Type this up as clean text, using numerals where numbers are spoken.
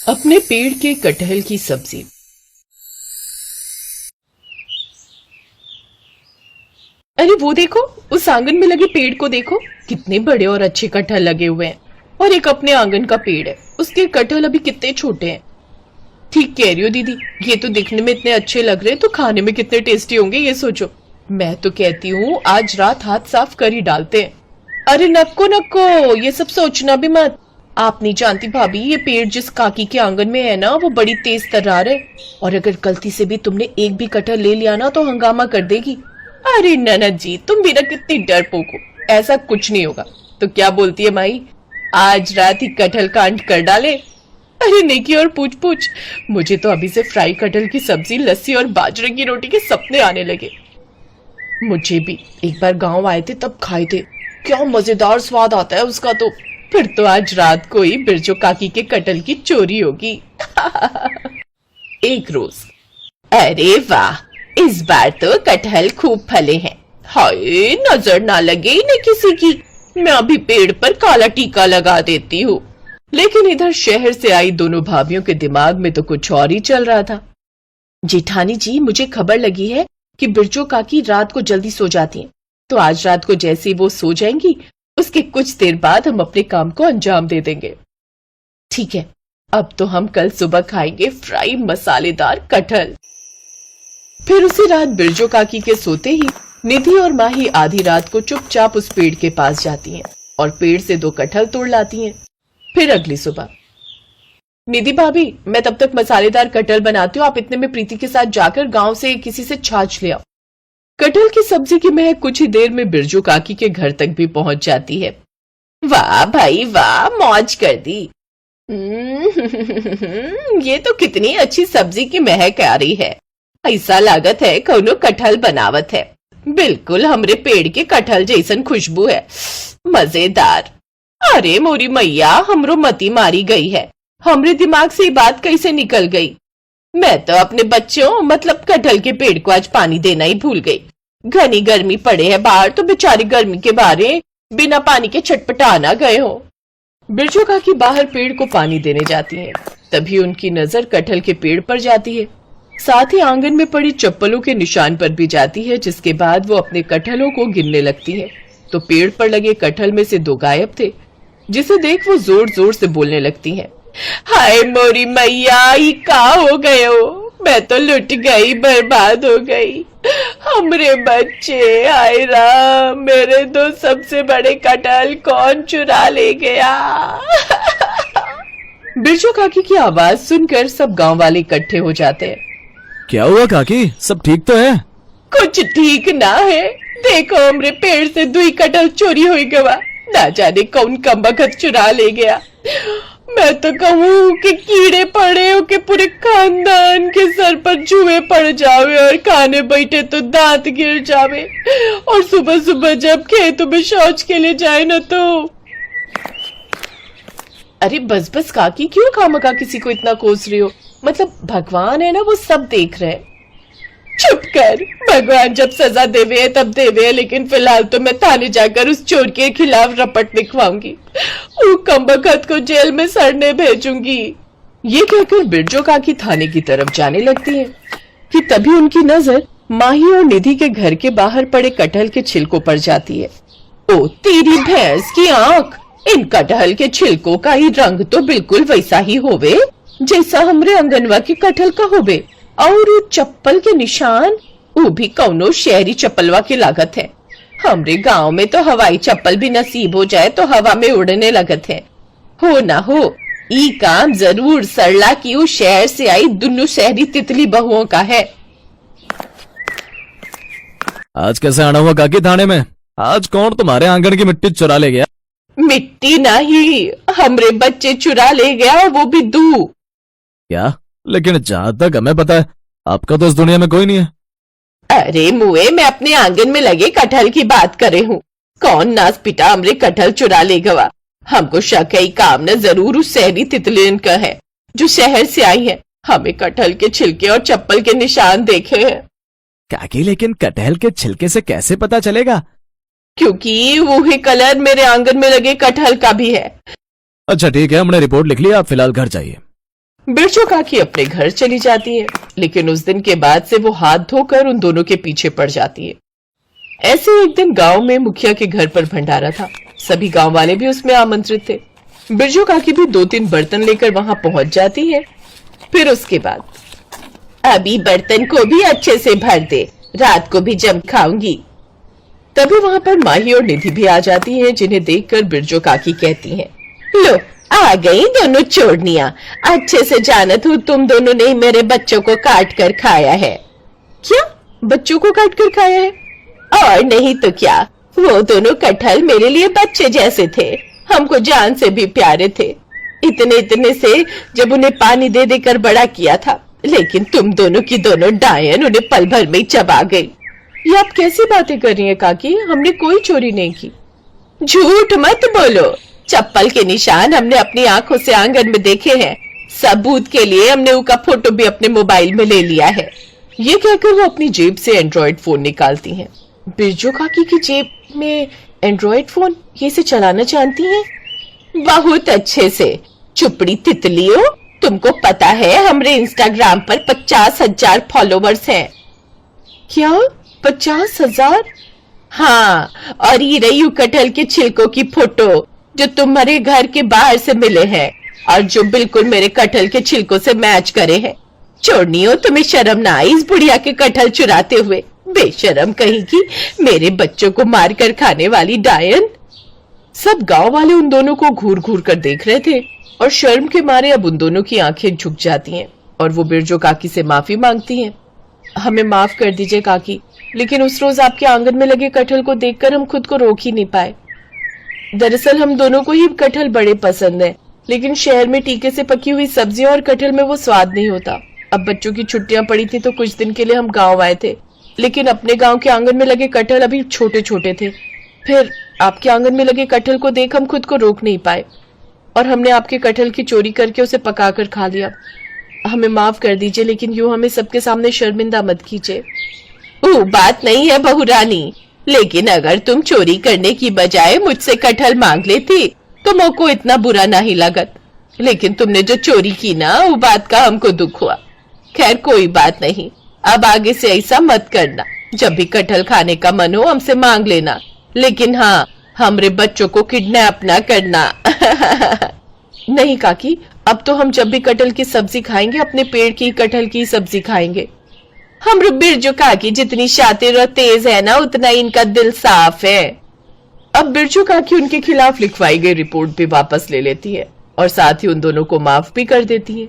अपने पेड़ के कटहल की सब्जी। अरे वो देखो, उस आंगन में लगे पेड़ को देखो, कितने बड़े और अच्छे कटहल लगे हुए हैं। और एक अपने आंगन का पेड़ है, उसके कटहल अभी कितने छोटे हैं। ठीक कह रही हो दीदी, ये तो दिखने में इतने अच्छे लग रहे हैं, तो खाने में कितने टेस्टी होंगे ये सोचो। मैं तो कहती हूँ आज रात हाथ साफ कर ही डालते हैं। अरे नको नको, ये सब सोचना भी मत। आप नहीं जानती भाभी, ये पेड़ जिस काकी के आंगन में है ना, वो बड़ी तेज तर्रार है, और अगर गलती से भी तुमने एक भी कटहल ले लिया ना तो हंगामा कर देगी। अरे ननद जी, तुम भी ना कितनी डरपोक हो, ऐसा कुछ नहीं होगा। तो क्या बोलती है माई, आज रात ही कटहल कांड कर डाले। अरे नेकी और पूछ पूछ, मुझे तो अभी से फ्राई कटहल की सब्जी, लस्सी और बाजरे की रोटी के सपने आने लगे। मुझे भी एक बार गांव आए थे तब खाए थे, क्या मजेदार स्वाद आता है उसका। तो फिर तो आज रात को ही बिरजू काकी के कटहल की चोरी होगी। एक रोज। अरे वाह, इस बार तो कटहल खूब फले हैं। हाय, नजर ना लगे इन्हें किसी की, मैं अभी पेड़ पर काला टीका लगा देती हूँ। लेकिन इधर शहर से आई दोनों भाभियों के दिमाग में तो कुछ और ही चल रहा था। जेठानी जी, मुझे खबर लगी है कि बिरजू काकी रात को जल्दी सो जाती हैं, तो आज रात को जैसे ही वो सो जाएंगी, उसके कुछ देर बाद हम अपने काम को अंजाम दे देंगे। ठीक है, अब तो हम कल सुबह खाएंगे फ्राई मसालेदार कटहल। फिर उसी रात बिरजू काकी के सोते ही निधि और माही आधी रात को चुपचाप उस पेड़ के पास जाती हैं और पेड़ से 2 कटहल तोड़ लाती हैं। फिर अगली सुबह, निधि भाभी, मैं तब तक मसालेदार कटहल बनाती हूँ, आप इतने में प्रीति के साथ जाकर गांव से किसी से छाछ ले आओ। कटहल की सब्जी की महक कुछ ही देर में बिरजू काकी के घर तक भी पहुंच जाती है। वाह भाई वाह, मौज कर दी। ये तो कितनी अच्छी सब्जी की महक आ रही है, ऐसा लागत है कौनो कटहल बनावत है। बिल्कुल हमरे पेड़ के कटहल जैसन खुशबू है, मजेदार। अरे मोरी मैया, हमरो मती मारी गई है, हमरे दिमाग से ये बात कैसे निकल गई। मैं तो अपने बच्चों मतलब कटहल के पेड़ को आज पानी देना ही भूल गई। घनी गर्मी पड़े है बाहर, तो बेचारी गर्मी के बारे बिना पानी के छटपटा ना गए हो। बिरजू काकी बाहर पेड़ को पानी देने जाती हैं, तभी उनकी नजर कटहल के पेड़ पर जाती है, साथ ही आंगन में पड़ी चप्पलों के निशान पर भी जाती है। जिसके बाद वो अपने कटहलों को गिनने लगती है, तो पेड़ पर लगे कटहल में से 2 गायब थे, जिसे देख वो जोर जोर से बोलने लगती हैं। हाय मोरी मैया, ये का हो गए हो, मैं तो लुट गई, बर्बाद हो गई। हमरे बच्चे, हाय राम, मेरे 2 सबसे बड़े कटहल कौन चुरा ले गया। बिरजू काकी की आवाज सुनकर सब गांव वाले इकट्ठे हो जाते हैं। क्या हुआ काकी, सब ठीक तो है? कुछ ठीक ना है, देखो हमरे पेड़ से 2 कटहल चोरी हो गवा, ना जाने कौन कमबख्त चुरा ले गया। मैं तो कहूँ कि कीड़े पड़े हो के पूरे खानदान के सर पर जुए पड़ जावे, और खाने बैठे तो दांत गिर जावे, और सुबह सुबह जब खेतों में शौच के लिए जाए ना तो। अरे बस बस काकी, क्यों खामखा किसी को इतना कोस रही हो, मतलब भगवान है ना, वो सब देख रहे हैं। चुप कर, भगवान जब सजा देवे है तब देवे है, लेकिन फिलहाल तो मैं थाने जाकर उस चोर के खिलाफ रपट लिखवाऊंगी, वो कमबख्त को जेल में सड़ने भेजूंगी। ये कहकर बिरजू काकी थाने की तरफ जाने लगती है कि तभी उनकी नजर माही और निधि के घर के बाहर पड़े कटहल के छिलकों पर जाती है। ओ तेरी भैंस की आंख, इन कटहल के छिलकों का ही रंग तो बिल्कुल वैसा ही होवे जैसा हमरे अंगनवा के कटहल का होवे, और चप्पल के निशान, वो भी कौनो शहरी चप्पलवा की लागत है। हमरे गांव में तो हवाई चप्पल भी नसीब हो जाए तो हवा में उड़ने लगत है। हो ना हो, ई काम जरूर सरला की उस शहर से आई दुनू शहरी तितली बहुओं का है। आज कैसे आना हुआ काकी थाने में? आज कौन तुम्हारे आंगन की मिट्टी चुरा ले गया? मिट्टी नहीं, हमरे बच्चे चुरा ले गया, और वो भी 2। क्या? लेकिन जहाँ तक हमें पता है आपका तो इस दुनिया में कोई नहीं है। अरे मुए, मैं अपने आंगन में लगे कटहल की बात करे हूँ। कौन नास पिटा हमरे कटहल चुरा ले गवा। हमको शक है काम न जरूर उस शहरी तितलियन का है जो शहर से आई है। हमें कटहल के छिलके और चप्पल के निशान देखे हैं। काकी, लेकिन कटहल के छिलके से कैसे पता चलेगा? क्योंकि वो ही कलर मेरे आंगन में लगे कटहल का भी है। अच्छा ठीक है, हमने रिपोर्ट लिख ली, आप फिलहाल घर जाइए। बिरजू काकी अपने घर चली जाती है, लेकिन उस दिन के बाद से वो हाथ धोकर उन दोनों के पीछे पड़ जाती है। ऐसे एक दिन गांव में मुखिया के घर पर भंडारा था। सभी गांव वाले भी उसमें आमंत्रित थे। बिरजू काकी भी 2-3 बर्तन लेकर वहां पहुंच जाती है। फिर उसके बाद, अभी बर्तन को भी अच्छे से भर दे, रात को भी जम खाऊंगी। तभी वहां पर माही और निधि भी आ जाती हैं, जिन्हें देखकर बिरजू काकी कहती हैं, लो आ गई दोनों चोरनियां, अच्छे से जानत हूँ तुम दोनों ने मेरे बच्चों को काट कर खाया है। क्या बच्चों को काट कर खाया है? और नहीं तो क्या, वो दोनों कटहल मेरे लिए बच्चे जैसे थे, हमको जान से भी प्यारे थे। इतने इतने से जब उन्हें पानी दे देकर बड़ा किया था, लेकिन तुम दोनों की दोनों डायन उन्हें पल भर में ही चबा गई। ये आप कैसी बातें कर रही हैं काकी? हमने कोई चोरी नहीं की। झूठ मत बोलो, चप्पल के निशान हमने अपनी आंखों से आंगन में देखे हैं। सबूत के लिए हमने उसका फोटो भी अपने मोबाइल में ले लिया है। ये कहकर वो अपनी जेब से एंड्रॉइड फोन निकालती हैं। बिरजू काकी की जेब में एंड्रॉइड फोन, ये से चलाना जानती हैं? बहुत अच्छे से। चुपड़ी तितलियों, तुमको पता है हमारे इंस्टाग्राम पर 50,000 फॉलोवर्स हैं। क्या 50,000? हाँ, और ये रही कटहल के छिलकों की फोटो जो तुम्हारे घर के बाहर से मिले हैं और जो बिल्कुल मेरे कटहल के छिलकों से मैच करे हैं। चोरनियों, तुम्हें शर्म ना आई इस बुढ़िया के कटहल चुराते हुए? बेशरम कहीं की, मेरे बच्चों को मारकर खाने वाली डायन। सब गांव वाले उन दोनों को घूर घूर कर देख रहे थे और शर्म के मारे अब उन दोनों की आंखें झुक जाती हैं और वो बिरजू काकी से माफी मांगती हैं। हमें माफ कर दीजिए काकी, लेकिन उस रोज आपके आंगन में लगे कटहल को देखकर हम खुद को रोक ही नहीं पाए। दरअसल हम दोनों को ही कटहल बड़े पसंद है, लेकिन शहर में टीके से पकी हुई सब्जियां और कटहल में वो स्वाद नहीं होता। अब बच्चों की छुट्टियां पड़ी थी तो कुछ दिन के लिए हम गांव आए थे, लेकिन अपने गांव के आंगन में लगे कटहल अभी छोटे छोटे थे। फिर आपके आंगन में लगे कटहल को देख हम खुद को रोक नहीं पाए और हमने आपके कटहल की चोरी करके उसे पकाकर खा लिया। हमें माफ कर दीजिए, लेकिन यूं हमें सबके सामने शर्मिंदा मत कीजिए। बात नहीं है बहू रानी, लेकिन अगर तुम चोरी करने की बजाय मुझसे कटहल मांग लेती तो मोको इतना बुरा नहीं लगत, लेकिन तुमने जो चोरी की ना, वो बात का हमको दुख हुआ। खैर कोई बात नहीं, अब आगे से ऐसा मत करना। जब भी कटहल खाने का मन हो हमसे मांग लेना, लेकिन हाँ, हमरे बच्चों को किडनैप ना करना। नहीं काकी, अब तो हम जब भी कटहल की सब्जी खाएंगे अपने पेड़ की कटहल की सब्जी खाएंगे। हम बिरजू काकी जितनी शातिर और तेज है ना, उतना इनका दिल साफ है। अब बिरजू काकी उनके खिलाफ लिखवाई गई रिपोर्ट भी वापस ले लेती है और साथ ही उन दोनों को माफ भी कर देती है।